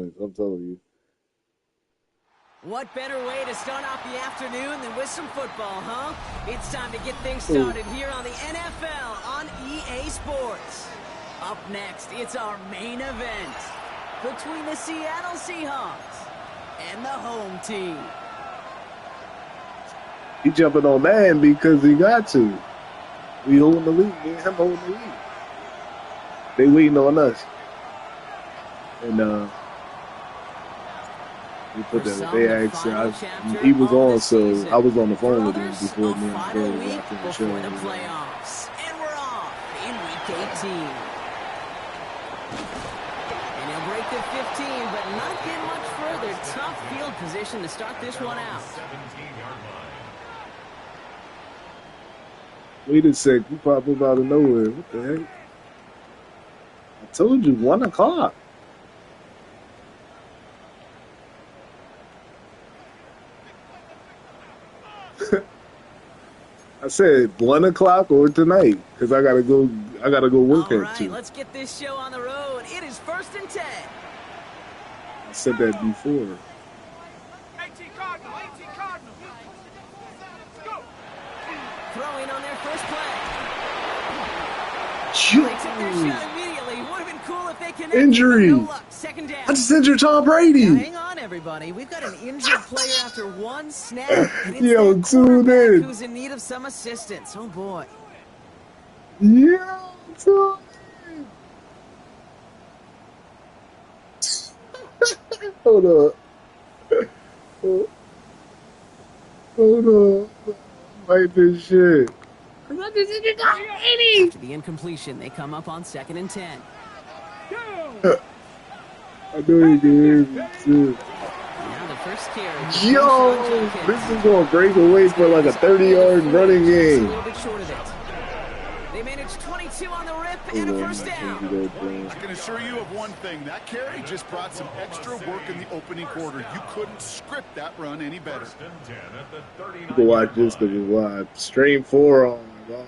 joints. I'm telling you. What better way to start off the afternoon than with some football, huh? It's time to get things started here on the NFL on EA Sports. Up next, it's our main event between the Seattle Seahawks and the home team. He jumping on man because he got to. We holding the lead. Me and him holding the lead. They waiting on us. And we put that. They asked. He was on, so I was on the phone with him before me and the girl walked in the show. The playoffs, and we're off in week 18. And he'll break the 15, but not get much further. Tough field position to start this one out. Wait a sec, you pop up out of nowhere. What the heck? I told you, 1 o'clock. I said 1 o'clock or tonight, because I gotta go work at 2. Let's get this show on the road. It is 1st and 10. I said that before. 18 Cardinal. Go. Throwing on their first play. They took their shot immediately. Would have been cool if they connected. Injury. No luck. Second down. I just injured Tom Brady. Now, hang on, everybody. We've got an injured player after 1 snap. And it's Yo, that tune in. who's in need of some assistance. Oh, boy. Yo, tune in. Hold up. Hold on. Wipe this shit. After the incompletion, they come up on 2nd and 10. I know you can hear me too. Now the first carry. Yo, this is going to break away for like a 30-yard running game. A little bit short of it. They managed 22 on the rip and a first down. I can assure you of one thing. That carry just brought some extra work in the opening quarter. You couldn't script that run any better. You can watch this because it's live. Stream 4 on.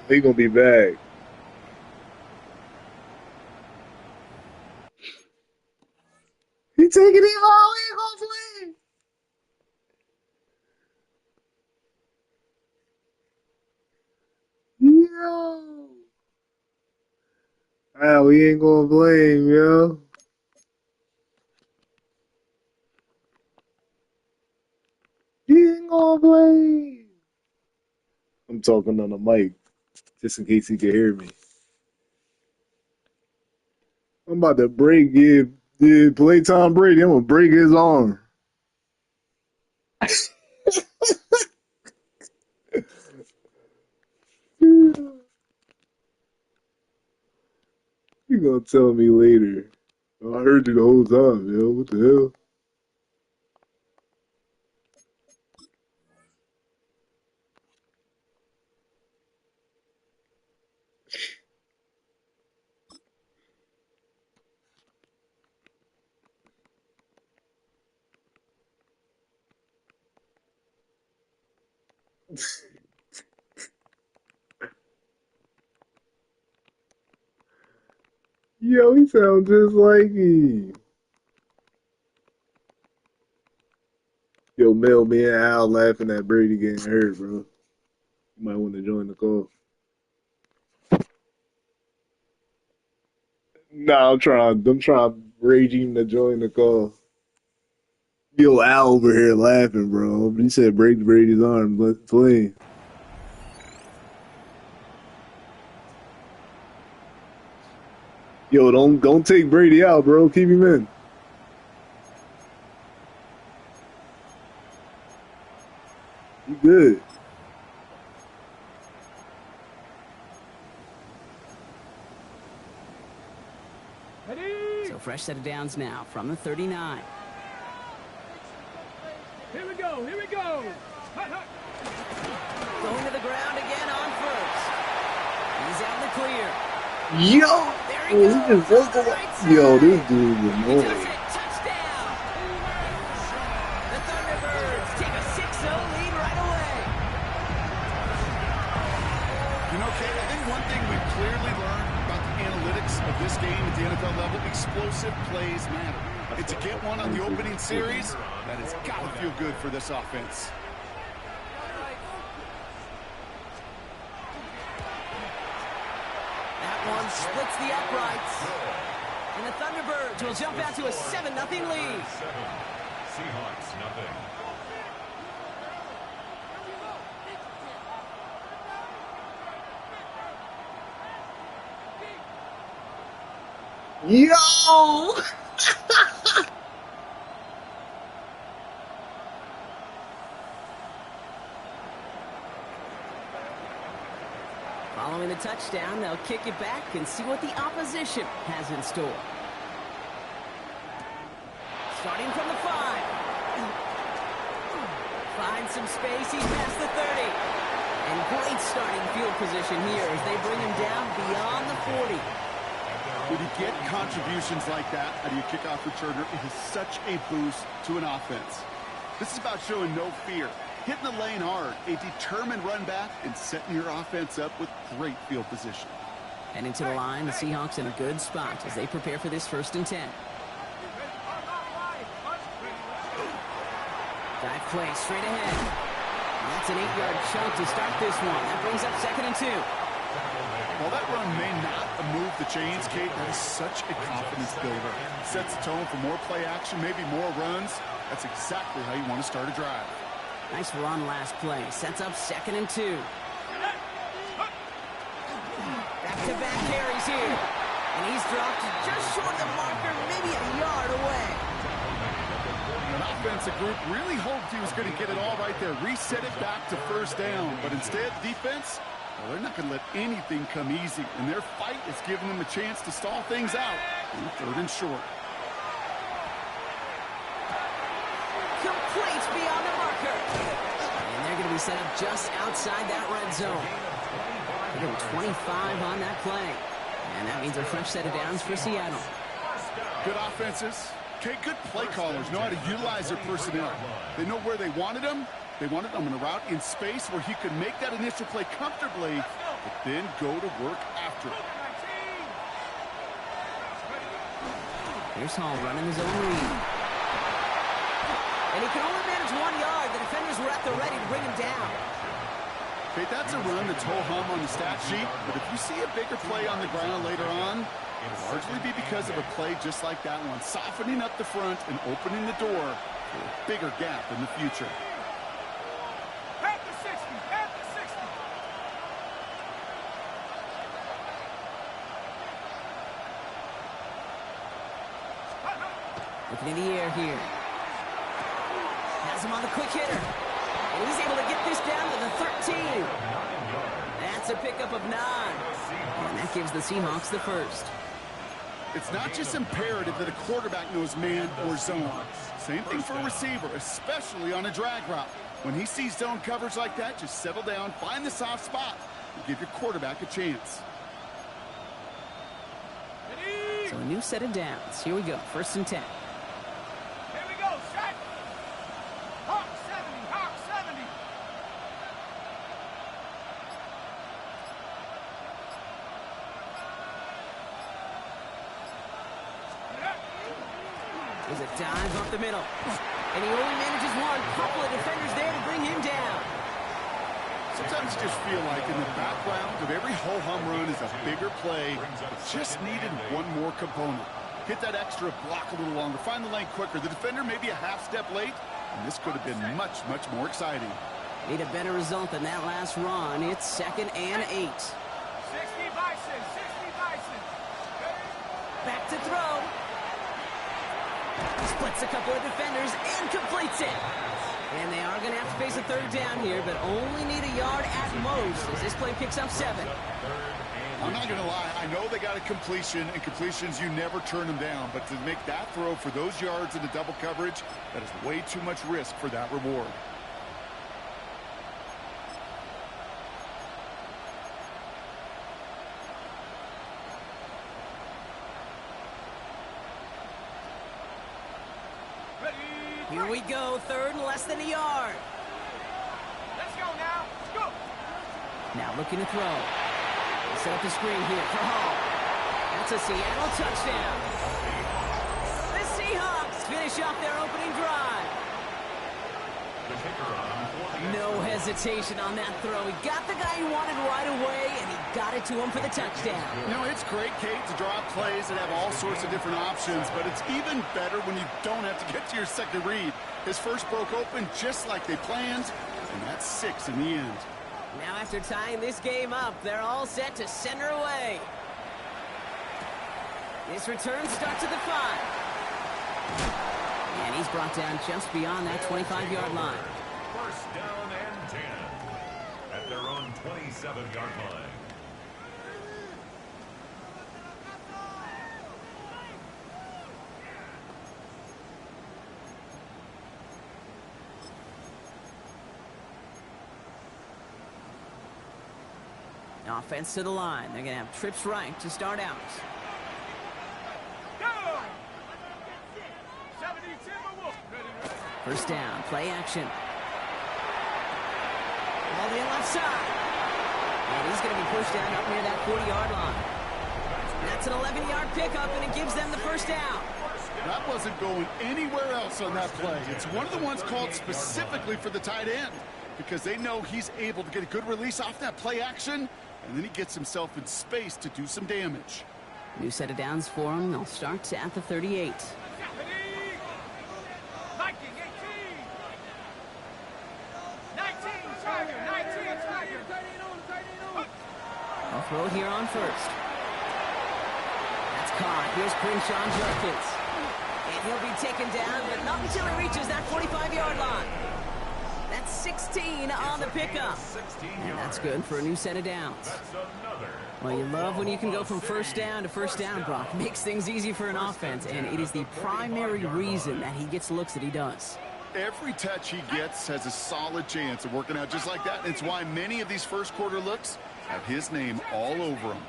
He going to be back. He taking it all. He gonna play. Yo. Ah, we ain't gonna blame, yo. He ain't gonna blame. I'm talking on the mic, just in case he can hear me. I'm about to break it. Dude, play Tom Brady. I'm gonna break his arm. You gonna tell me later? Oh, I heard you the whole time, yo. What the hell? Yo, he sounds just like me. Yo, Mel, me and Al laughing at Brady getting hurt, bro. You might want to join the call. Nah, I'm trying to rage him to join the call. Yo, Al over here laughing, bro. He said break Brady's arm. Let's play. Yo, don't take Brady out, bro. Keep him in. You good. So fresh set of downs now from the 39. Here we go. Going to the ground again on first. He's out in the clear. Yo! He just yo, this dude is annoying. Touchdown! The Thunderbirds take a 6-0 lead right away. You know, Kate, I think one thing we've clearly learned about the analytics of this game at the NFL level, explosive plays matter. And to get one on the opening series, that has got to feel good for this offense. That one splits the uprights. And the Thunderbirds will jump out to a 7-0 lead. Seahawks, nothing. Yo! Following the touchdown, they'll kick it back and see what the opposition has in store. Starting from the 5. Finds some space, he's past the 30. And great starting field position here as they bring him down beyond the 40. When you get contributions like that out of your kickoff returner, it is such a boost to an offense. This is about showing no fear, hitting the lane hard, a determined run back, and setting your offense up with great field position. And into the line, the Seahawks in a good spot as they prepare for this 1st and 10. Dive play straight ahead. That's an 8-yard chunk to start this one. That brings up 2nd and 2. While that run may not move the chains, Kate, that is such a confidence builder. Sets the tone for more play action, maybe more runs. That's exactly how you want to start a drive. Nice run last play. Sets up 2nd and 2. Back-to-back carries here. And he's dropped just short of the marker, maybe a yard away. An offensive group really hoped he was going to get it all right there, reset it back to 1st down. But instead, defense, well, they're not going to let anything come easy. And their fight is giving them a chance to stall things out in 3rd and short. Complete beyond the marker. And they're going to be set up just outside that red zone. They're getting 25 on that play. And that means a fresh set of downs for Seattle. Good offenses. Okay, good play callers know how to utilize their personnel. They know where they wanted them. They wanted them in a route in space where he could make that initial play comfortably, but then go to work after it. Here's Hall running his own read. And he can only manage 1 yard. The defenders were at the ready to bring him down. Okay, that's a run that's ho-hum on the stat sheet, but if you see a bigger play on the ground later on, it'll largely be because of a play just like that one, softening up the front and opening the door for a bigger gap in the future. At the 60, at the 60. Looking in the air here. Has him on the quick hitter. And he's able to get this down to the 13. That's a pickup of 9. And that gives the Seahawks the 1st. It's not just imperative that a quarterback knows man or zone. Same thing for a receiver, especially on a drag route. When he sees zone coverage like that, just settle down, find the soft spot, and give your quarterback a chance. So a new set of downs. Here we go, 1st and 10. Here we go, set. Hawk 70, Hawk 70. There's a dive up the middle. And he only manages one. Couple of defenders there to bring him down. Sometimes you just feel like in the background of every ho-hum run is a bigger play that just needed one more component. Hit that extra block a little longer. Find the lane quicker. The defender may be a half step late, and this could have been much, much more exciting. Need a better result than that last run. It's 2nd and 8. 60 Bison, 60 Bison. Back to throw. Splits a couple of defenders and completes it. And they are going to have to face a 3rd down here, but only need a yard at most as this play picks up 7. I'm not going to lie. I know they got a completion, and completions, you never turn them down. But to make that throw for those yards in the double coverage, that is way too much risk for that reward. Here we go, 3rd and less than a yard. Let's go now. Let's go. Now looking to throw. Set up the screen here for Hall. That's a Seattle touchdown. The Seahawks finish off their opening drive. The kicker on 48. No hesitation on that throw. He got the guy he wanted right away, and he got it to him for the touchdown. You know, it's great, Kate, to draw up plays that have all sorts of different options, but it's even better when you don't have to get to your second read. His first broke open just like they planned, and that's 6 in the end. Now after tying this game up, they're all set to center away. This return starts at the 5. And he's brought down just beyond that 25-yard line. First down and 10 at their own 27-yard line. Offense to the line. They're going to have trips right to start out. First down, play action. Ball to the left side. And he's going to be pushed down up near that 40-yard line. That's an 11-yard pickup, and it gives them the first down. That wasn't going anywhere else on that play. It's one of the ones called specifically for the tight end because they know he's able to get a good release off that play action, and then he gets himself in space to do some damage. New set of downs for him. They'll start at the 38. They'll throw here on first. That's caught. Here's Crenshaw Jerkins. And he'll be taken down, but not until he reaches that 45-yard line. That's 16 on the pickup. And that's good for a new set of downs. Well, you love when you can go from first down to first down, Brock. Makes things easy for an offense, and it is the primary reason that he gets the looks that he does. Every touch he gets has a solid chance of working out just like that. And it's why many of these first quarter looks have his name all over them.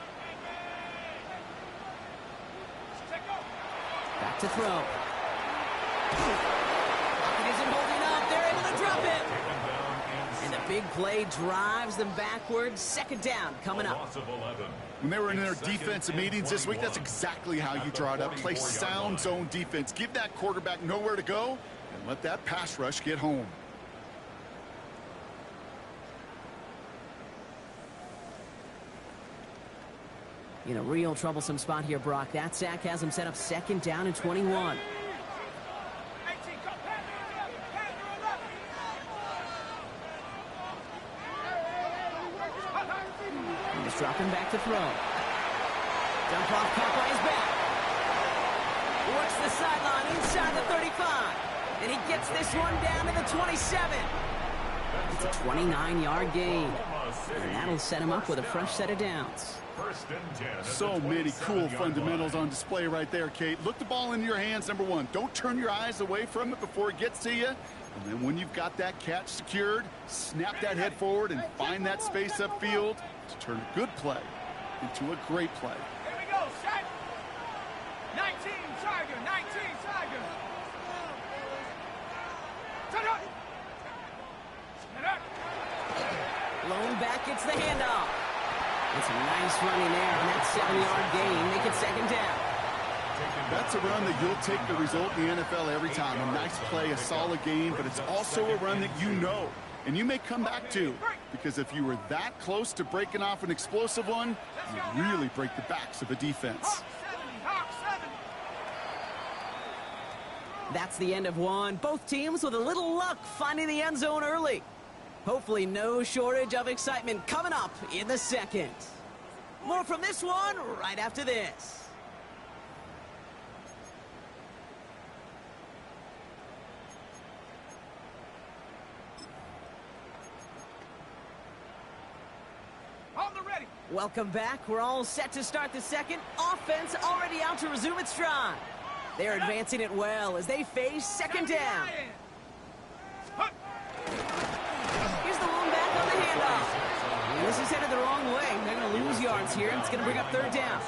Back to throw. It isn't holding up. They're able to drop it. And the big play drives them backwards. Second down coming up. When they were in their defensive meetings this week, that's exactly how you draw it up. Play sound zone defense. Give that quarterback nowhere to go and let that pass rush get home. In a real troublesome spot here, Brock. That sack has him set up second down and 21. He's dropping back to throw. Dump off caught by his back. Works the sideline inside the 35. And he gets this one down to the 27. It's a 29-yard gain. And that'll set him up with a fresh set of downs. So many cool fundamentals on display right there, Kate. Look the ball into your hands, number one. Don't turn your eyes away from it before it gets to you. And then when you've got that catch secured, snap that head forward and find that space upfield to turn a good play into a great play. Here we go, set. 19 Tiger, 19 Tiger. Set up. Set up. Lone back gets the handoff. It's a nice running there on that 7-yard gain. Make it second down. That's a run that you'll take the result in the NFL every time. A nice play, a solid game, but it's also a run that you know and you may come back to, because if you were that close to breaking off an explosive one, you really break the backs of a defense. That's the end of one. Both teams with a little luck finding the end zone early. Hopefully no shortage of excitement coming up in the second. More from this one right after this. On the ready. Welcome back. We're all set to start the second. Offense already out to resume its stride. They're advancing it well as they face second down. Here's the lone back on the handoff. And this is headed the wrong way. They're going to lose yards here. It's going to bring up third down.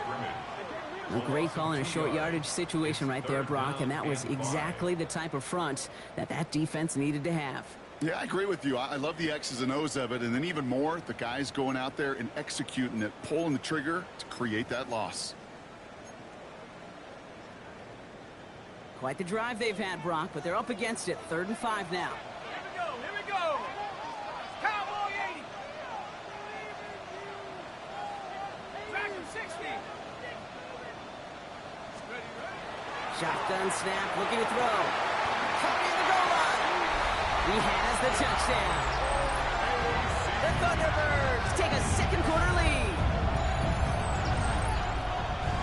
A great call in a short yardage situation right there, Brock, and that was exactly the type of front that that defense needed to have. Yeah, I agree with you. I love the X's and O's of it, and then even more, the guys going out there and executing it, pulling the trigger to create that loss. Quite the drive they've had, Brock, but they're up against it. 3rd and 5 now. Here we go. Cowboy 80. Dragon 60. Shotgun snap, looking to throw. Caught near the goal line. He has the touchdown. The Thunderbirds take a second quarter lead.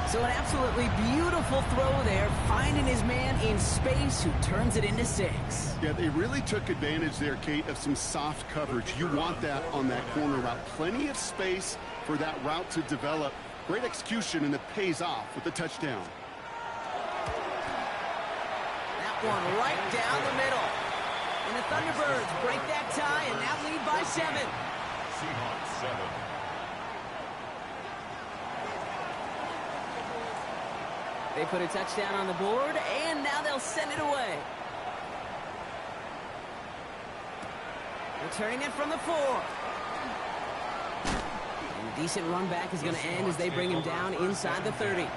So an absolutely beautiful throw there, finding his man in space who turns it into 6. Yeah, they really took advantage there, Kate, of some soft coverage. You want that on that corner route. Plenty of space for that route to develop. Great execution, and it pays off with the touchdown. That one right down the middle. And the Thunderbirds break that tie and now lead by 7. Seahawks 7. They put a touchdown on the board, and now they'll send it away. Returning it from the 4. And a decent run back is going to end as they bring him down inside the 30. At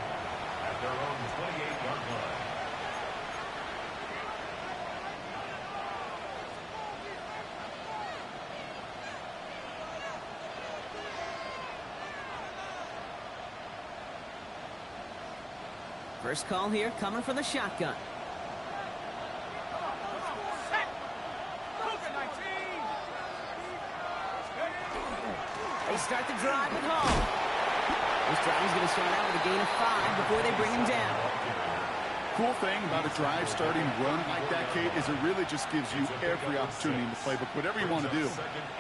their own 28-yard line. First call here coming from the shotgun. Set. Luka 19. They start the drive at home. This drive is going to start out with a gain of 5 before they bring him down. Cool thing about a drive starting run like that, Kate, is it really just gives you every opportunity in the playbook, whatever you want to do.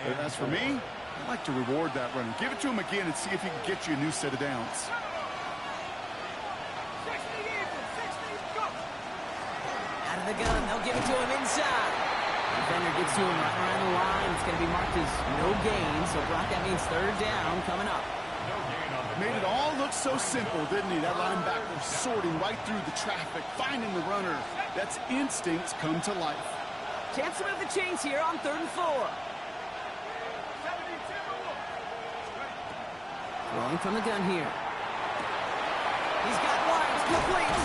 But as for me, I like to reward that run. Give it to him again and see if he can get you a new set of downs. 60 even. 60. Go. Out of the gun, they'll give it to him inside. Defender gets to him right around the line. It's going to be marked as no gain, so Brock, that means 3rd down coming up. Made it all look so simple, didn't he? That linebacker sorting right through the traffic, finding the runner. That's instincts come to life. Chance to move the chains here on 3rd and 4. 70 Timberwolves. Throwing from the gun here. He's got one. It's complete.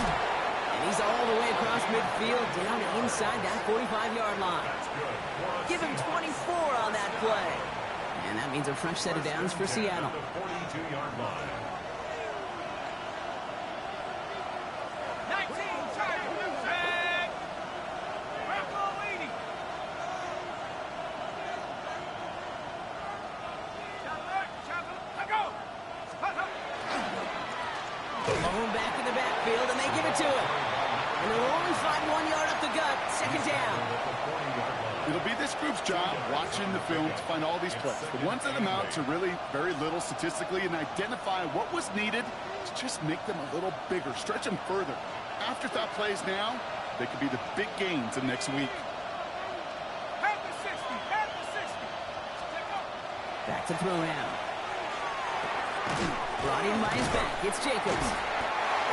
And he's all the way across midfield down to inside that 45-yard line. Give him 24 on that play. And that means a fresh set of downs for Seattle. 42-yard line. 19 Tiger. Set. Bravo 80. Chopper. Go. Blown back in the backfield, and they give it to him. And they'll only find 1 yard up the gut. 2nd down. It'll be this group's job watching the film to find all these plays. The ones that amount to really very little statistically and identify what was needed to just make them a little bigger, stretch them further. Afterthought plays now, they could be the big gains of next week. Have the 60. Have the 60. Back to throw now. Brought in by his back. It's Jacobs.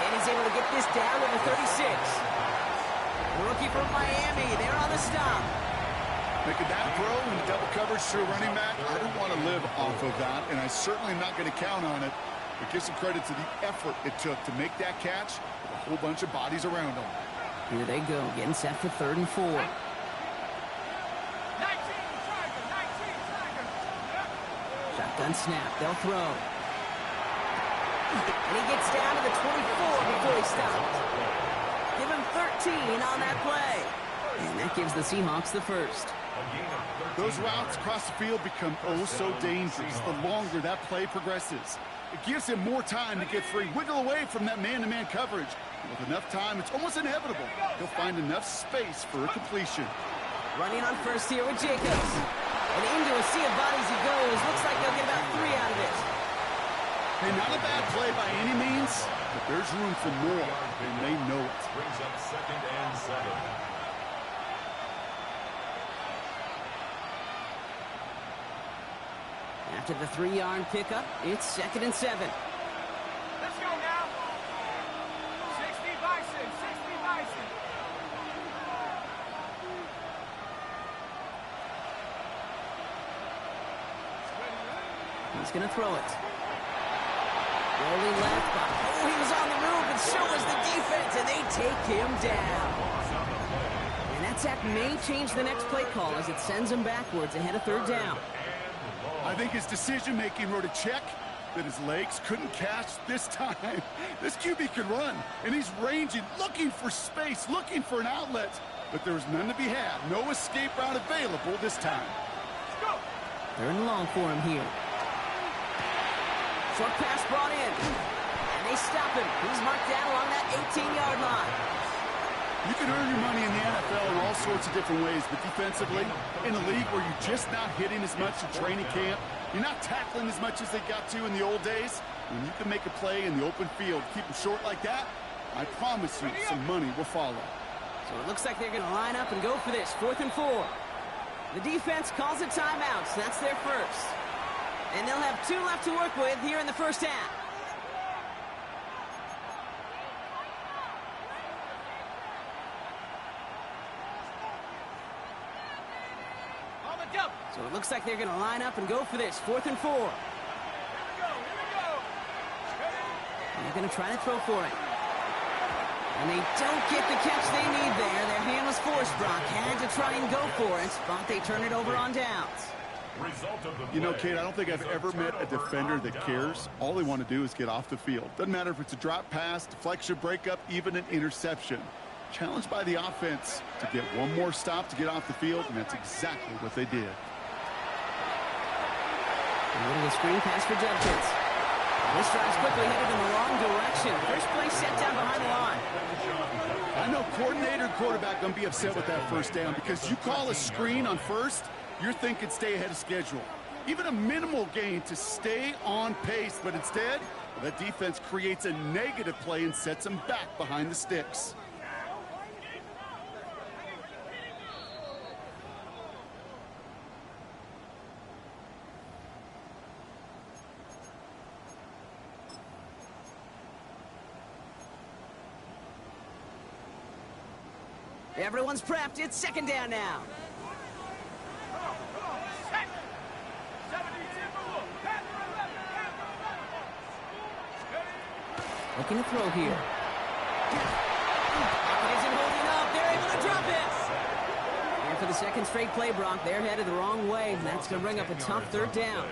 And he's able to get this down to the 36. Rookie from Miami. They're on the stop. Making that throw in double coverage to a running back, I don't want to live off of that, and I certainly am not going to count on it. But give some credit to the effort it took to make that catch with a whole bunch of bodies around him. Here they go, getting set for 3rd and 4. 19 Tiger. 19 Tiger. Shotgun snap. They'll throw. And he gets down to the 24 before he stops. Give him 13 on that play. And that gives the Seahawks the first. Those routes across the field become oh so dangerous the longer that play progresses. It gives him more time to get free, wiggle away from that man-to-man coverage. And with enough time, it's almost inevitable. He'll find enough space for a completion. Running on first here with Jacobs. And into a sea of bodies he goes. Looks like they'll get about 3 out of it. Hey, not a bad play by any means, but there's room for more, and they know it. Brings up 2nd and 7. After the 3-yard pickup, it's 2nd and 7. Let's go now. 60 Bison. 60 Bison. He's going to throw it. Rolling left, but oh, he was on the move, and so was the defense, and they take him down. And that sack may change the next play call as it sends him backwards ahead of third down. I think his decision-making wrote a check that his legs couldn't catch this time. This QB could run, and he's ranging, looking for space, looking for an outlet. But there was none to be had. No escape route available this time. Third and long for him here. Short pass brought in. And they stop him. He's marked down along that 18-yard line. You can earn your money in the NFL in all sorts of different ways, but defensively, in a league where you're just not hitting as much in training camp, you're not tackling as much as they got to in the old days, when you can make a play in the open field, keep them short like that, I promise you some money will follow. So it looks like they're going to line up and go for this. 4th and 4. The defense calls a timeout, so that's their first. And they'll have 2 left to work with here in the first half. So it looks like they're going to line up and go for this. 4th and 4. And they're going to try to throw for it. And they don't get the catch they need there. Their hand was forced, Brock. Had to try and go for it, but they turn it over on downs. You know, Kate, I don't think I've ever met a defender that cares. All they want to do is get off the field. Doesn't matter if it's a drop pass, deflection, breakup, even an interception. Challenged by the offense to get one more stop to get off the field, and that's exactly what they did. A little screen pass for Judkins. This drive's quickly headed in the wrong direction. First play set down behind the line. I know coordinator and quarterback going to be upset with that first down because you call a screen on first, you're thinking stay ahead of schedule. Even a minimal gain to stay on pace, but instead, well, that defense creates a negative play and sets them back behind the sticks. Everyone's prepped. It's 2nd down now. Looking to throw here. Pocket isn't holding up. They're able to drop it. And for the 2nd straight play, Brock, they're headed the wrong way. And that's going to bring up a tough 3rd down.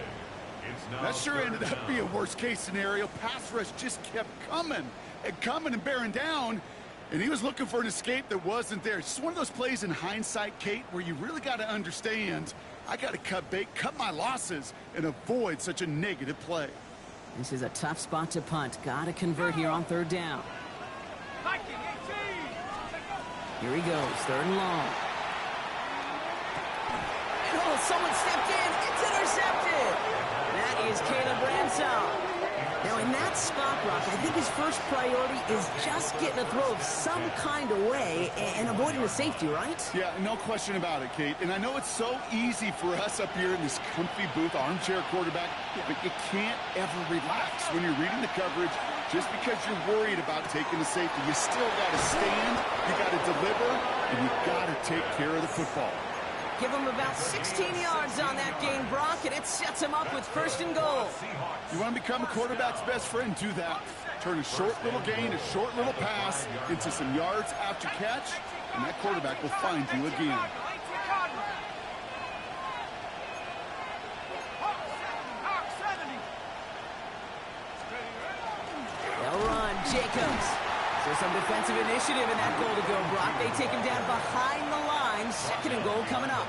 That sure ended up being worst-case scenario. Pass rush just kept coming and bearing down. And he was looking for an escape that wasn't there. It's just one of those plays in hindsight, Kate, where you really got to understand, I got to cut bait, cut my losses, and avoid such a negative play. This is a tough spot to punt. Got to convert here on 3rd down. Here he goes, 3rd and long. Oh, someone stepped in. It's intercepted. That is Caleb Ransom. Now, in that spot, Brock, I think his first priority is just getting a throw of some kind of way and avoiding the safety, right? Yeah, no question about it, Kate. And I know it's so easy for us up here in this comfy booth, armchair quarterback, but you can't ever relax when you're reading the coverage just because you're worried about taking the safety. You still got to stand, you got to deliver, and you got to take care of the football. Give him about 16 yards on that gain, Brock, and it sets him up with 1st and goal. You want to become a quarterback's best friend? Do that. Turn a short little gain, a short little pass into some yards after catch, and that quarterback will find you again. They'll run. Jacobs. So some defensive initiative in that goal to go, Brock. They take him down behind the line. 2nd and goal coming up.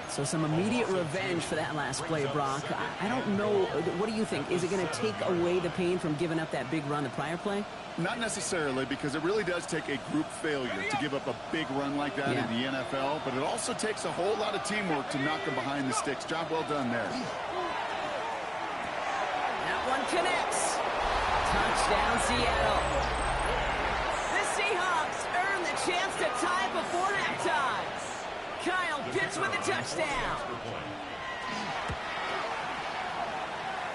So some immediate revenge for that last play, Brock. I don't know. What do you think? Is it going to take away the pain from giving up that big run the prior play? Not necessarily, because it really does take a group failure to give up a big run like that in the NFL, but it also takes a whole lot of teamwork to knock them behind the sticks. Job well done there. That one connects. Touchdown, Seattle. The Seahawks earn the chance to tie before halftime. Kyle Pitts with a touchdown.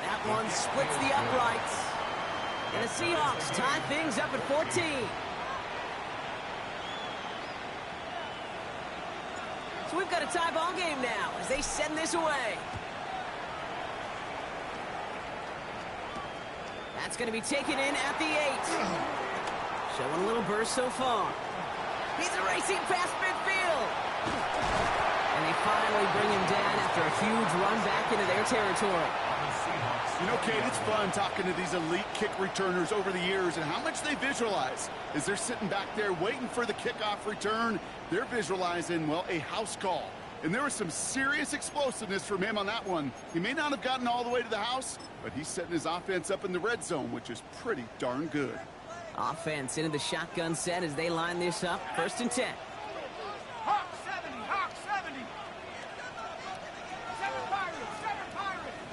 That one splits the uprights. And the Seahawks tie things up at 14. So we've got a tie ball game now as they send this away. That's going to be taken in at the 8. Showing a little burst so far. He's racing past midfield. And they finally bring him down after a huge run back into their territory. You know, Kate, it's fun talking to these elite kick returners over the years and how much they visualize. As they're sitting back there waiting for the kickoff return, they're visualizing, well, a house call. And there was some serious explosiveness from him on that one. He may not have gotten all the way to the house, but he's setting his offense up in the red zone, which is pretty darn good. Offense into the shotgun set as they line this up. 1st and 10. Hawk 70, Hawk 70. 7 Pirates, 7 Pirates.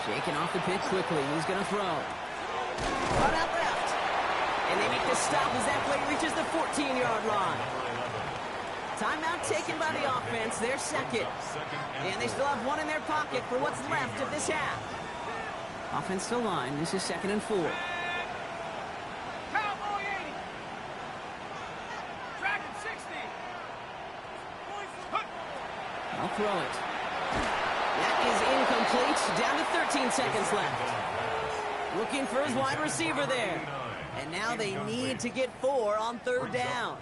Shaking off the pitch quickly. He's going to throw. Run out left. And they make the stop as that play reaches the 14-yard line. Timeout taken by the offense. Their second. And they still have one in their pocket for what's left of this half. Offense still line. This is 2nd and 4. Cowboy 80. Dragon 60. I'll throw it. That is incomplete. Down to 13 seconds left. Looking for his wide receiver there. And now they need to get 4 on 3rd down.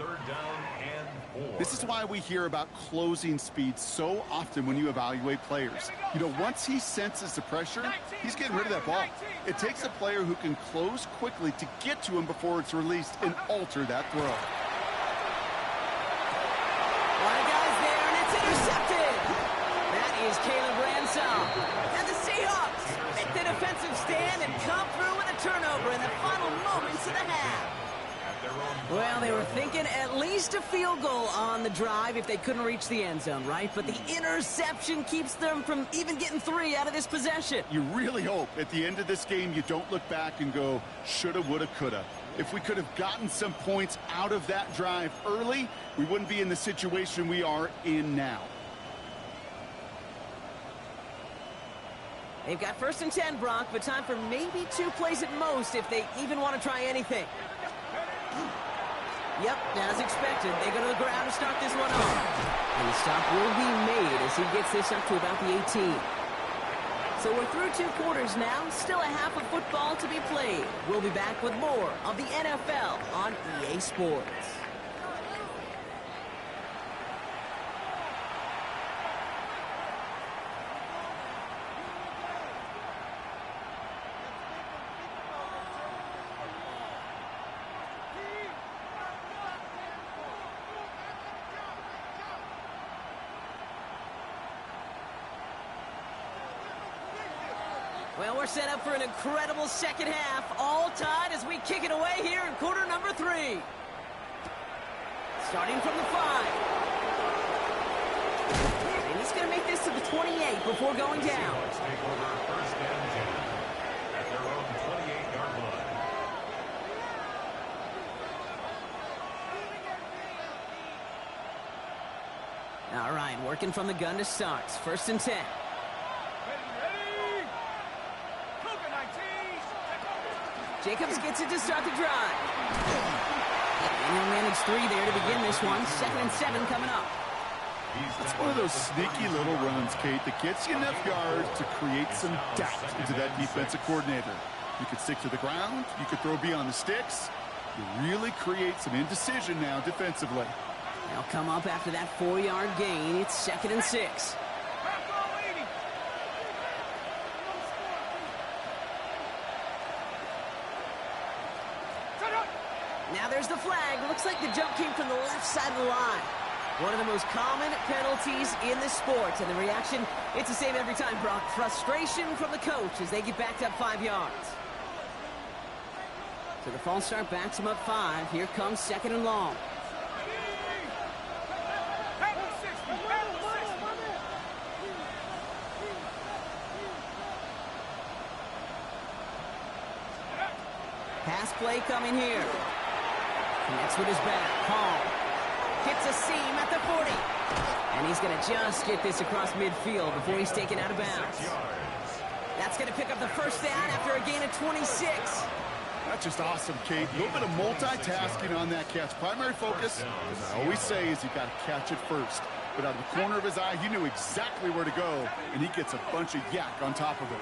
This is why we hear about closing speed so often when you evaluate players. You know, once he senses the pressure, he's getting rid of that ball. It takes a player who can close quickly to get to him before it's released and alter that throw. A lot of guys there, and it's intercepted. That is Caleb Ransom. And the Seahawks make the defensive stand and come through with a turnover in the final moments of the half. Well, they were thinking at least a field goal on the drive if they couldn't reach the end zone, right? But the interception keeps them from even getting 3 out of this possession. You really hope at the end of this game you don't look back and go, shoulda, woulda, coulda. If we could have gotten some points out of that drive early, we wouldn't be in the situation we are in now. They've got 1st and 10, Brock, but time for maybe 2 plays at most if they even want to try anything. Yep, as expected, they go to the ground to start this one off. And the stop will be made as he gets this up to about the 18. So we're through 2 quarters now, still a half of football to be played. We'll be back with more of the NFL on EA Sports. Well, we're set up for an incredible second half, all tied as we kick it away here in quarter number 3. Starting from the 5. And he's going to make this to the 28 before going down. All right, working from the gun to start. 1st and 10. Jacobs gets it to start the drive. And he'll manage 3 there to begin this one. 2nd and 7 coming up. It's one of those sneaky little runs, Kate, that gets you enough yards to create some doubt into that defensive coordinator. You could stick to the ground. You could throw beyond the sticks. You really create some indecision now defensively. They'll come up after that 4-yard gain. It's 2nd and 6. Now there's the flag. Looks like the jump came from the left side of the line. One of the most common penalties in the sport. And the reaction, it's the same every time, Brock. Frustration from the coach as they get backed up 5 yards. So the false start backs them up 5. Here comes 2nd and long. Pass play coming here. Connects with his back. Hall hits a seam at the 40. And he's going to just get this across midfield before he's taken out of bounds. That's going to pick up the 1st down after a gain of 26. That's just awesome, Kate. A little bit of multitasking on that catch. Primary focus, as I always say, is you got to catch it first. But out of the corner of his eye, he knew exactly where to go, and he gets a bunch of yak on top of it.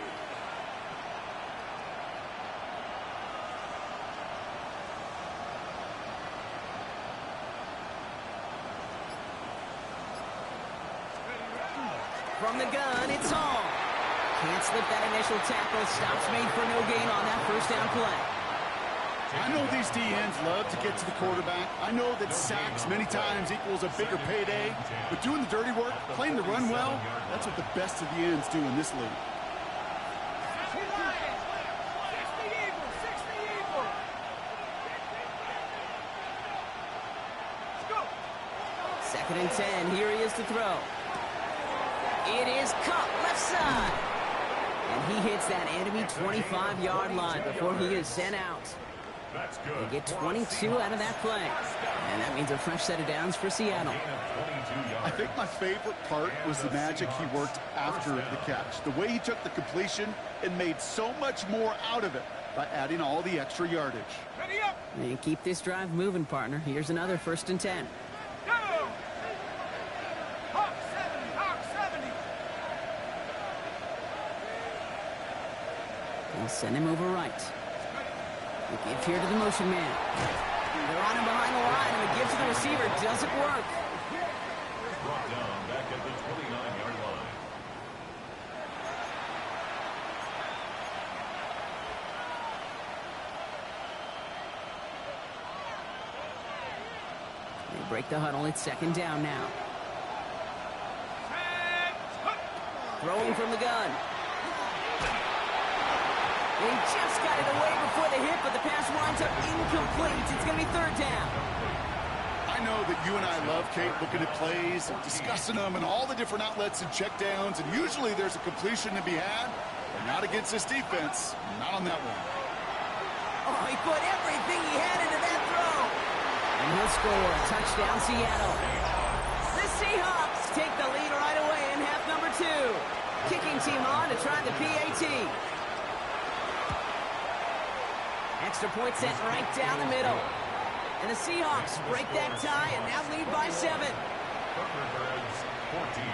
From the gun, it's Hall. Can't slip that initial tackle. Stops made for no gain on that first down play. I know these DNs love to get to the quarterback. I know that sacks many times equals a bigger payday. But doing the dirty work, playing the run well, that's what the best of the ends do in this league. 2nd and 10. Here he is to throw. It is caught left side. And he hits that enemy 25-yard line before he is sent out. That's good. They get 22 out of that play. And that means a fresh set of downs for Seattle. I think my favorite part was the magic he worked after the catch. The way he took the completion and made so much more out of it by adding all the extra yardage. Ready up. And keep this drive moving, partner. Here's another 1st and 10. Go. Hawk 70. Hawk 70. They'll send him over right. The give here to the motion man. They're on him behind the line, and the give to the receiver doesn't work. Brought down back at the 29-yard line. They break the huddle. It's 2nd down now. Throwing from the gun. He just got it away before the hit, but the pass winds up incomplete. It's going to be 3rd down. I know that you and I love, Kate, looking at plays, and discussing them, and all the different outlets and checkdowns, and usually there's a completion to be had, but not against this defense. Not on that one. Oh, he put everything he had into that throw. And he'll score. Touchdown, Seattle. The Seahawks take the lead right away in half number 2. Kicking team on to try the PAT. Extra point sent right down the middle. And the Seahawks break that tie and now lead by 7. Thunderbirds 14.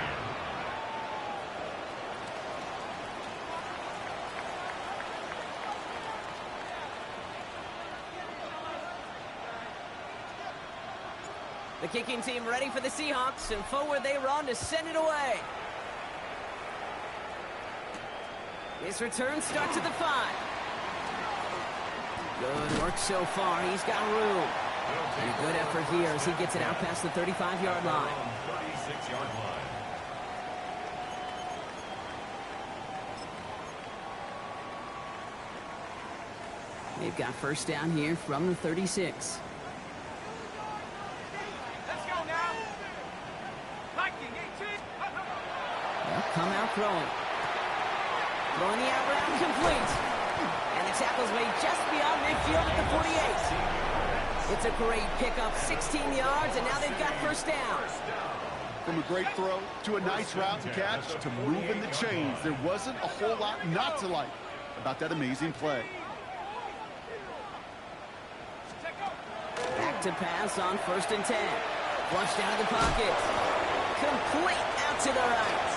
The kicking team ready for the Seahawks, and forward they run to send it away. This return starts at the 5. Good work so far. He's got room. And a good effort here as he gets it out past the 35-yard line. 36-yard line. They've got 1st down here from the 36. Let's go now. Viking 18. They'll come out throwing. Throwing the out route complete. And the tackle's made just beyond midfield at the 48. It's a great pickup, 16 yards, and now they've got 1st down. From a great throw to a nice route and catch to moving the chains, there wasn't a whole lot not to like about that amazing play. Back to pass on 1st and 10. Flushed out of the pocket. Complete out to the right.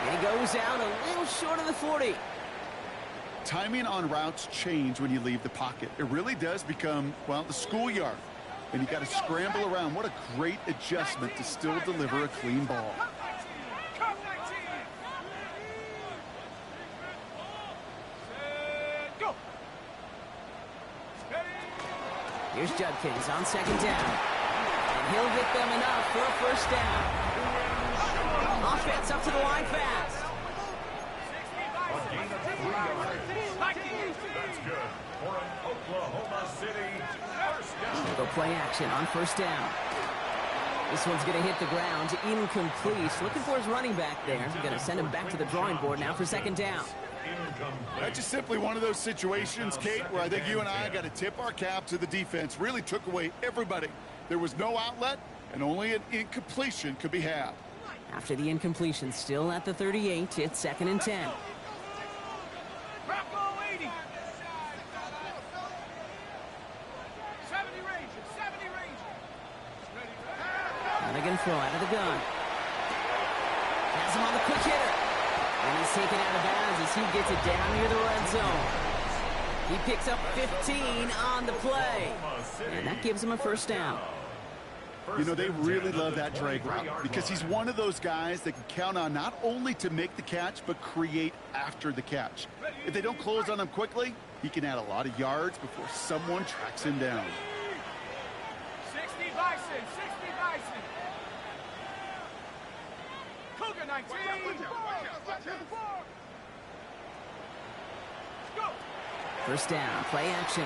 And he goes out a little short of the 40. Timing on routes change when you leave the pocket. It really does become, well, the schoolyard. And you got to scramble around. What a great adjustment to still deliver a clean ball. Come 19. Go. Here's Judkins on 2nd down. And he'll get them enough for a 1st down. Offense up to the line fast. That's good for an Oklahoma City 1st down. Go play action on 1st down. This one's going to hit the ground. Incomplete. Looking for his running back there. Going to send him back to the drawing board now for 2nd down. That's just simply one of those situations, Kate, where I think you and I got to tip our cap to the defense. Really took away everybody. There was no outlet, and only an incompletion could be had. After the incompletion, still at the 38, it's 2nd and 10. Bravo 80. 70 Rangers. 70 Rangers. Now they're going to throw out of the gun. Has him on the quick hitter. And he's taken out of bounds as he gets it down near the red zone. He picks up 15 on the play. And that gives him a 1st down. You know, they really love that drag route because he's one of those guys that can count on not only to make the catch, but create after the catch. If they don't close on him quickly, he can add a lot of yards before someone tracks him down. 60 Bison, 60 Bison. Cougar 19. Go. First down, play action.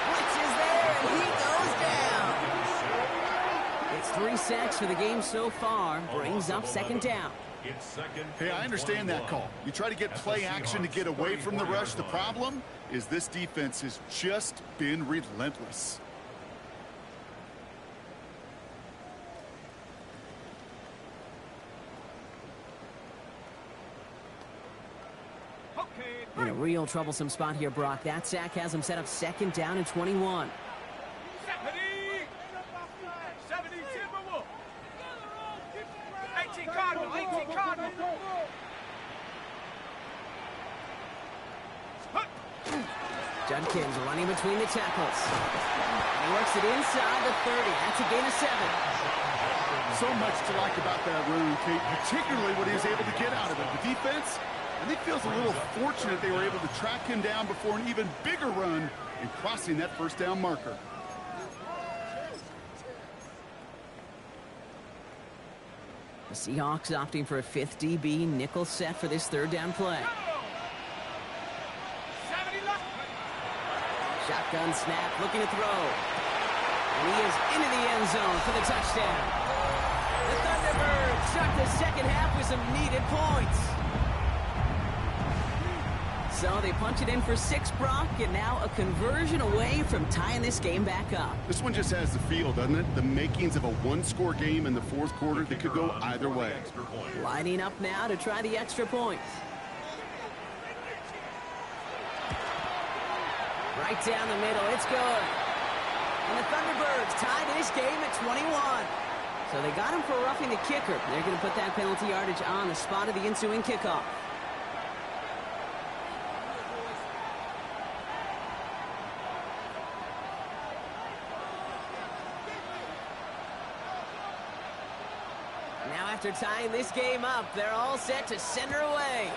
Blitz is there, and he goes down. It's 3 sacks for the game so far. Brings up second down. Hey, I understand that call. You try to get play action to get away from the rush. The problem is this defense has just been relentless. In a real troublesome spot here, Brock. That sack has him set up second down and 21. 70 Timberwolf. 18 Cardinal, 18 Cardinal. Judkins running between the tackles. He works it inside the 30. That's a gain of 7. So much to like about that run, Kate, particularly what he was able to get out of it. The defense, I think, feels a little fortunate they were able to track him down before an even bigger run and crossing that first down marker. The Seahawks opting for a 5th DB nickel set for this third down play. 70 left. Shotgun snap, looking to throw. And he is into the end zone for the touchdown. The Thunderbirds start the second half with some needed points. So they punch it in for 6, Brock, and now a conversion away from tying this game back up. This one just has the feel, doesn't it? The makings of a one-score game in the fourth quarter that could go either way. Lining up now to try the extra points. Right down the middle, it's good. And the Thunderbirds tie this game at 21. So they got him for roughing the kicker. They're going to put that penalty yardage on the spot of the ensuing kickoff. Now after tying this game up, they're all set to send her away.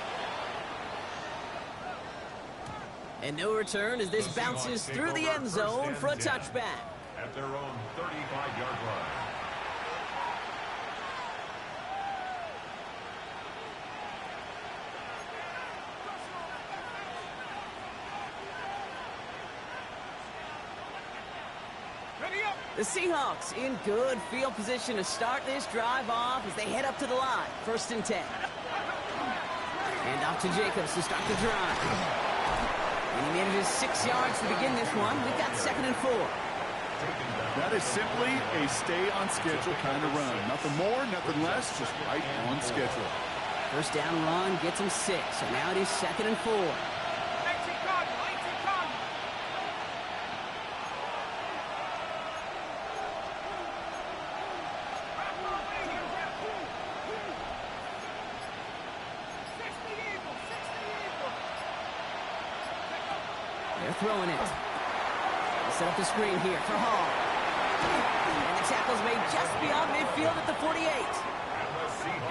And no return as this bounces through the end zone for a touchback. At their own 35-yard line. The Seahawks in good field position to start this drive off as they head up to the line. 1st and 10. And off to Jacobs to start the drive. And he manages 6 yards to begin this one. We've got 2nd and 4. That is simply a stay-on-schedule kind of run. Nothing more, nothing less, just right on schedule. First down run gets him 6. So now it is 2nd and 4. 18 Cardinal, 18 Cardinal. They're throwing it. Set up the screen here for Hall. And the tackle's made just beyond midfield at the 48.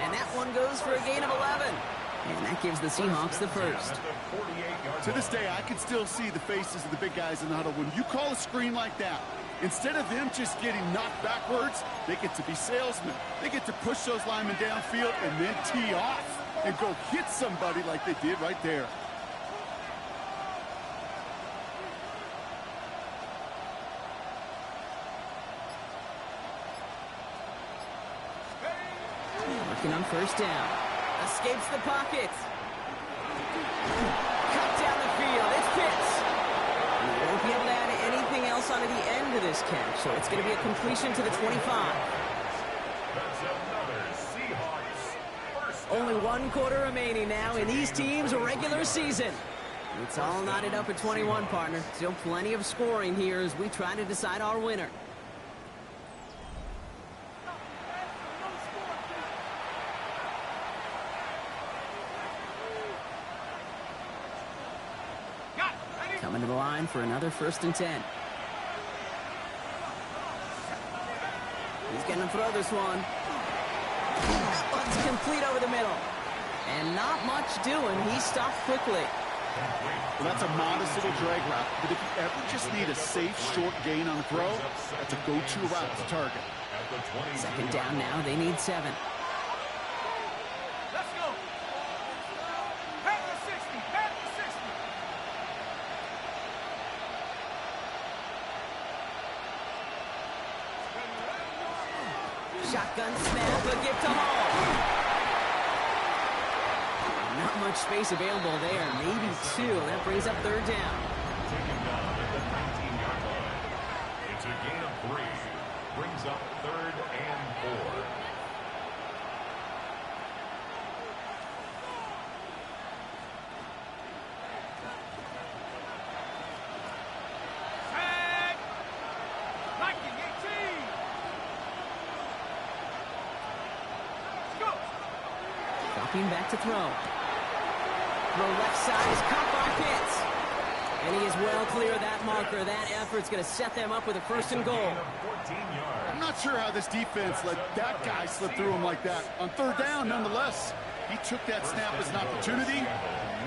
And that one goes for a gain of 11. And that gives the Seahawks the first. To this day, I can still see the faces of the big guys in the huddle. When you call a screen like that, instead of them just getting knocked backwards, they get to be salesmen. They get to push those linemen downfield and then tee off and go hit somebody like they did right there. Working on first down. Escapes the pocket. Cut down the field. It's Pitts. And he won't be able to add anything else onto the end of this catch, so it's going to be a completion to the 25. That's another Seahawks first down. Only 1 quarter remaining now in these teams' regular season. It's all knotted up at 21, partner. Still plenty of scoring here as we try to decide our winner. Coming to the line for another 1st and 10. He's going to throw this one. It's complete over the middle. And not much doing. He stopped quickly. Well, that's a modest little drag route, but if you ever just need a safe, short gain on a throw, that's a go-to route to target. Second down now. They need 7. Let's go. Back to 60. Back to 60. Shotgun snap, a gift to Hall. Not much space available there. Maybe 2. That brings up 3rd down. Taken down at the 19-yard line. It's a gain of 3. Brings up 3rd and 4. Tag. 19-18. Let's go. Dropping back to throw. Throw left side is caught by Pitts. And he is well clear of that marker. That effort's going to set them up with a 1st and goal. 14 yards. I'm not sure how this defense let that guy slip through him like that. On 3rd down, nonetheless, he took that snap as an opportunity.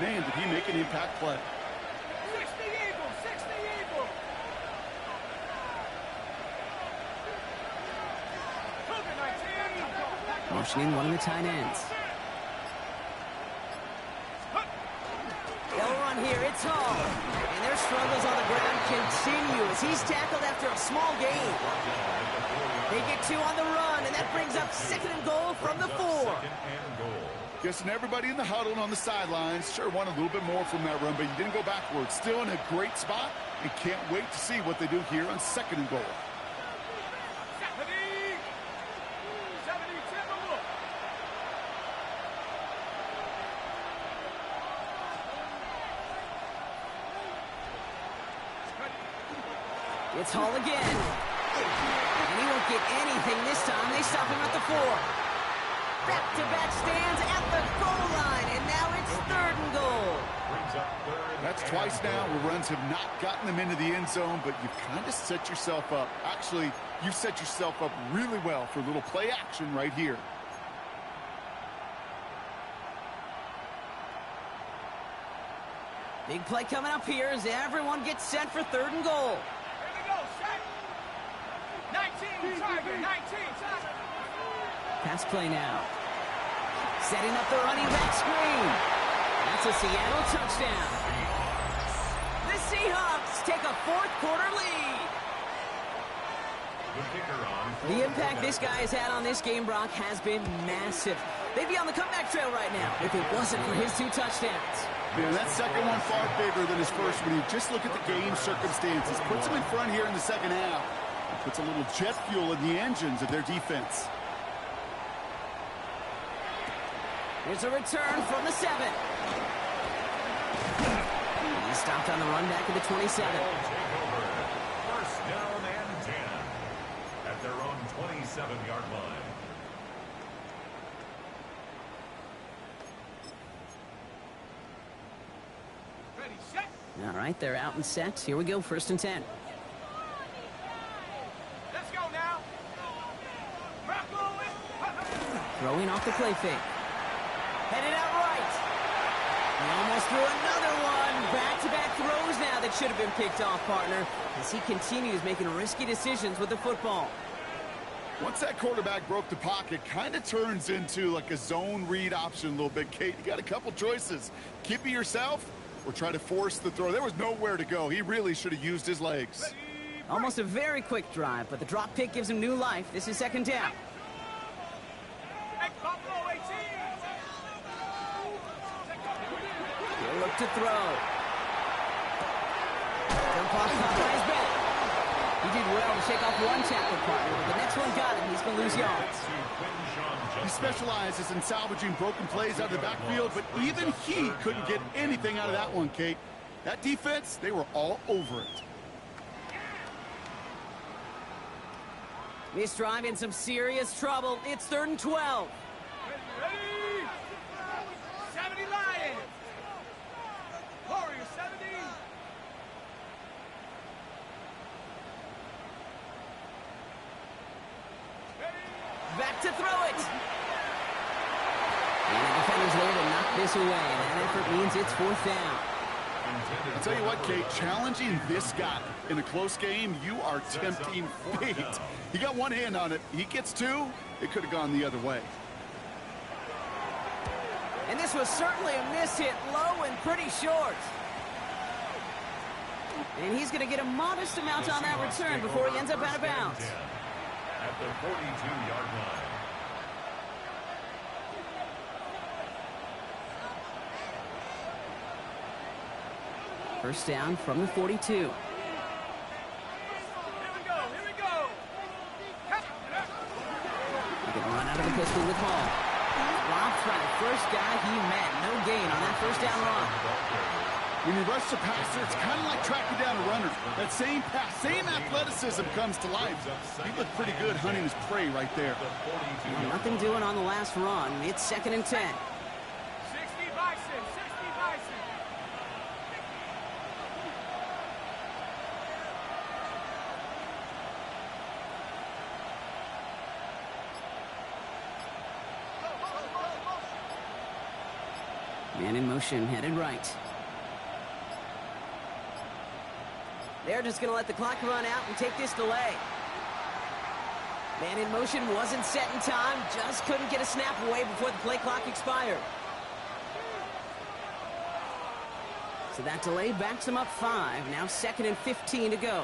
Man, did he make an impact play. 60 Eagles. 60 Eagles. Cougar 19. Motioning one of the tight ends. They'll run here. It's Hall. And their struggles on the ground continue as he's tackled after a small gain. They get 2 on the run, and that brings up 2nd and goal from the 4. Guessing everybody in the huddle and on the sidelines sure want a little bit more from that run, but you didn't go backwards. Still in a great spot, and can't wait to see what they do here on 2nd and goal. 70. 70 Timberwolves. It's Hall again. And he won't get anything this time. They stop him at the 4. Back-to-back stands at the goal line, and now it's 3rd and goal. That's twice now where runs have not gotten them into the end zone, but you've kind of set yourself up. Actually, you've set yourself up really well for a little play action right here. Big play coming up here as everyone gets set for 3rd and goal. Here we go, set. 19, Tiger, 19, Tiger. Pass play now. Setting up the running back screen. That's a Seattle touchdown. The Seahawks take a 4th quarter lead. The impact this guy has had on this game, Brock, has been massive. They'd be on the comeback trail right now if it wasn't for his 2 touchdowns. Yeah, that second one far bigger than his first when you just look at the game circumstances. Puts them in front here in the second half. It puts a little jet fuel in the engines of their defense. Here's a return from the 7. He stopped on the run back at the 27. First down and 10 at their own 27-yard line. Ready, set. All right, they're out and set. Here we go, 1st and 10. Let's go now. Rock on it. Throwing off the play fake. Headed out right. He almost threw another one. Back-to-back throws now that should have been picked off, partner, as he continues making risky decisions with the football. Once that quarterback broke the pocket, kind of turns into like a zone read option a little bit. Kate, you got a couple choices. Keep it yourself or try to force the throw. There was nowhere to go. He really should have used his legs. Almost a very quick drive, but the drop pick gives him new life. This is 2nd down. Buffalo 18. He'll look to throw. Jump off top by his back. He did well to shake off one tackle, partner, but the next one got him. He's going to lose yards. He specializes in salvaging broken plays out of the backfield, but even he couldn't get anything out of that one, Kate. That defense, they were all over it. This drive in some serious trouble. It's 3rd and 12. Ready. 70 Lions. Warriors 70. back to throw it. And the defender's there to knock this away. That effort means it's 4th down. I'll tell you what, Kate, challenging this guy in a close game, you are tempting fate. He got one hand on it. He gets two. It could have gone the other way. And this was certainly a miss hit, low and pretty short. And he's going to get a modest amount on that return before he ends up out of bounds. At the 42-yard line. First down from the 42. Here we go. He can run out of the pistol with Hall. Robbed by the first guy he met. No gain on that first down run. When you rush the passer, it's kind of like tracking down a runner. That same pass, same athleticism comes to life. He looked pretty good hunting his prey right there. Well, nothing doing on the last run. It's 2nd and 10. 60 Bison, 60 Bison. Man in motion, headed right. They're just going to let the clock run out and take this delay. Man in motion wasn't set in time, just couldn't get a snap away before the play clock expired. So that delay backs him up 5. Now 2nd and 15 to go.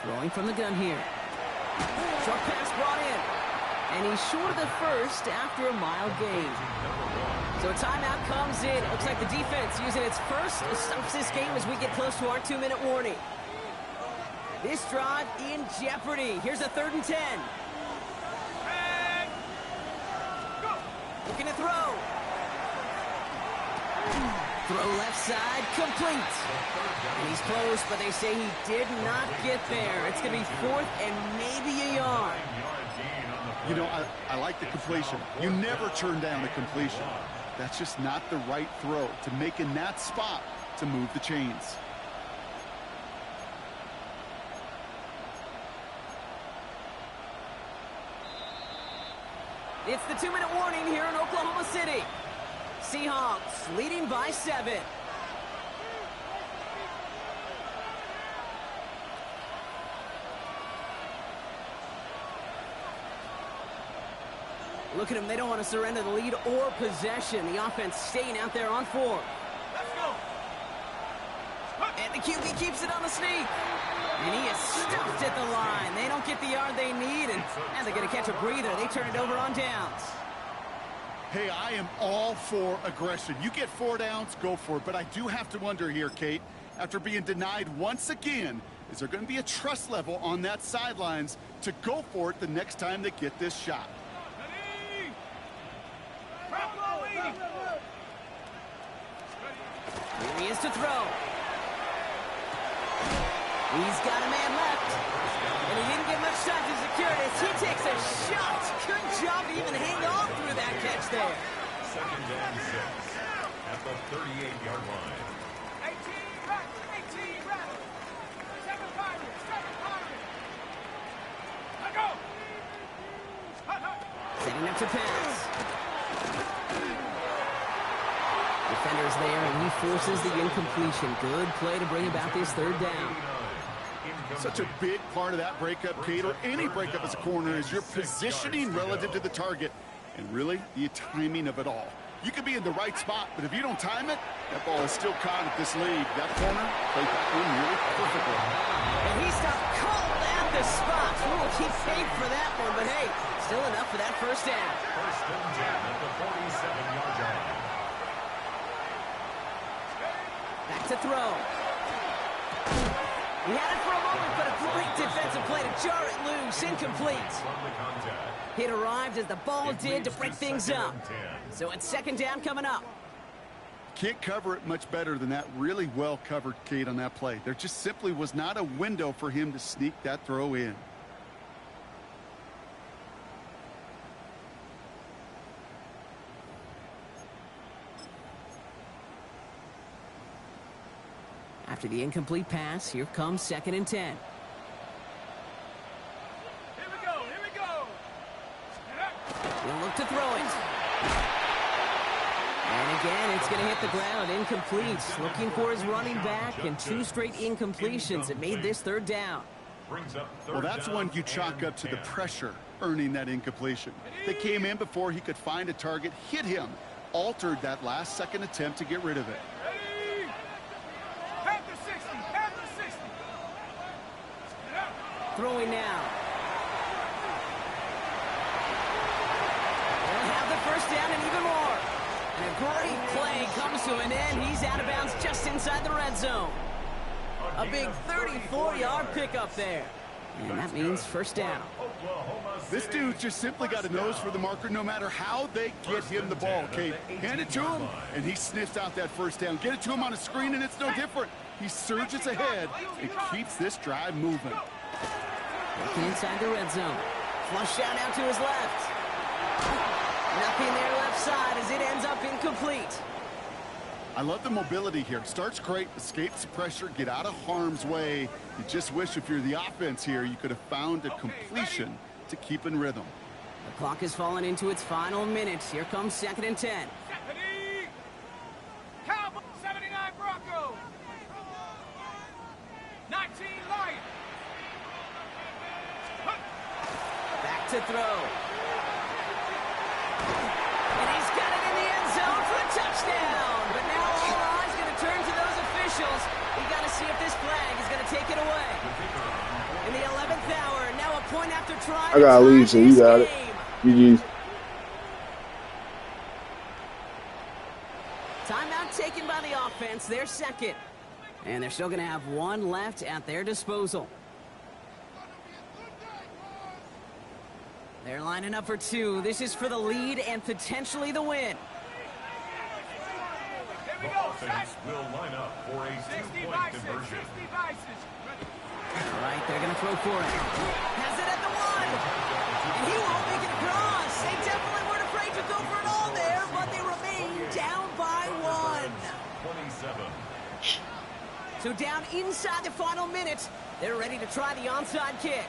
Throwing from the gun here. Short pass brought in. And he's short of the first after a mile gain. So a timeout comes in. It looks like the defense using its first stops this game as we get close to our 2-minute warning. This drive in jeopardy. Here's a 3rd and 10. And go. Looking to throw. Throw left side, complete. And he's close, but they say he did not get there. It's going to be 4th and maybe a yard. You know, I like the completion. You never turn down a completion. That's just not the right throw to make in that spot to move the chains. It's the 2-minute warning here in Oklahoma City. Seahawks leading by 7. Look at them. They don't want to surrender the lead or possession. The offense staying out there on 4. Let's go. And the QB keeps it on the sneak. And he is stuffed at the line. They don't get the yard they need, and they're going to catch a breather. They turn it over on downs. Hey, I am all for aggression. You get 4 downs, go for it. But I do have to wonder here, Kate, after being denied once again, is there going to be a trust level on that sidelines to go for it the next time they get this shot? Ready. Bravo, 80. Here he is to throw. He's got a man left. And he didn't get much time to secure it as he takes a shot. Good job to even hang on through that catch there. 2nd and 6 at the 38-yard line. 18 rattle. 7 Pirates. Let go. Setting up to pass. Defender's there, and he forces the incompletion. Good play to bring about this 3rd down. Such a big part of that breakup, Kate, or any breakup as a corner, is your positioning relative to the target and really the timing of it all. You could be in the right spot, but if you don't time it, that ball is still caught at this league. That corner played that one nearly perfectly. And he stopped cold at the spot. We will keep faith for that one, but hey, still enough for that first down. 1st and 10 at the 47-yard line. Back to throw. He had it for a moment, but a great defensive play to jar it loose. Incomplete. From the contact. It arrived as the ball did to break things up. So it's 2nd down coming up. Can't cover it much better than that. Really well covered, Kate, on that play. There just simply was not a window for him to sneak that throw in. After the incomplete pass, here comes 2nd and 10. Here we go. to throw it. And again, it's going to hit the ground, incomplete. Looking for his running back, and 2 straight incompletions. It made this 3rd down. Well, that's one you chalk up to the pressure earning that incompletion. They came in before he could find a target, hit him, altered that last-second attempt to get rid of it. Ready? Head to 60, head to 60. Throwing now. They'll have the 1st down and even more. And a great play comes to an end. He's out of bounds just inside the red zone. A big 34-yard pickup there. And that means 1st down. This dude just simply got a nose for the marker no matter how they get him the ball, Kate. Hand it to him, and he sniffs out that 1st down. Get it to him on a screen, and it's no different. He surges ahead and keeps this drive moving. Looking inside the red zone. Flush out to his left. Nothing there left side as it ends up incomplete. I love the mobility here. Starts great, escapes the pressure, get out of harm's way. You just wish if you're the offense here, you could have found a completion to keep in rhythm. The clock has fallen into its final minutes. Here comes 2nd and 10. Stephanie! Cowboy 79 Bronco! 19 Lion! Back to throw. And he's got it in the end zone for a touchdown. But now all eyes going to turn to those officials. We got to see if this flag is going to take it away. In the 11th hour, now a point after try. I gotta leave, so you got it. GG's. Timeout taken by the offense, their 2nd. And they're still going to have 1 left at their disposal. They're lining up for 2. This is for the lead and potentially the win. Here we go, Offense will line up for a 2-point conversion. 60 vices. All right, they're going to throw for it. Has it at the 1. And he won't make it across. They definitely weren't afraid to go for it all there, but they remain down by 1. 27. So down inside the final minutes, they're ready to try the onside kick.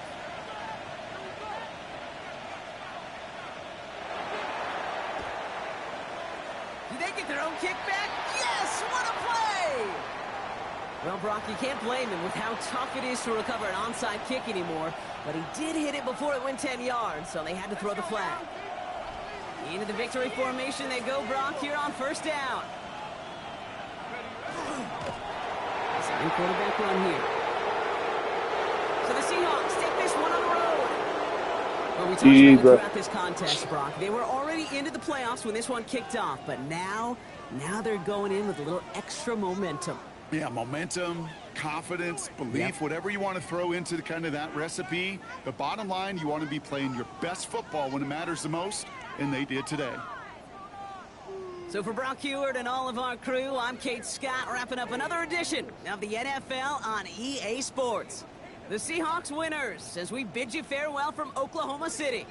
Do they get their own kick back? Yes! What a play! Well, Brock, you can't blame him with how tough it is to recover an onside kick anymore, but he did hit it before it went 10 yards, so they had to throw the flag. Into the victory formation they go, Brock, here on 1st down. Second quarterback run here. So the Seahawks take this one on the road. Well, we talked about it throughout this contest, Brock. They were already into the playoffs when this one kicked off, but now they're going in with a little extra momentum. Yeah, momentum, confidence, belief, whatever you want to throw into kind of that recipe. The bottom line, you want to be playing your best football when it matters the most, and they did today. So for Brock Heward and all of our crew, I'm Kate Scott, wrapping up another edition of the NFL on EA Sports. The Seahawks winners as we bid you farewell from Oklahoma City.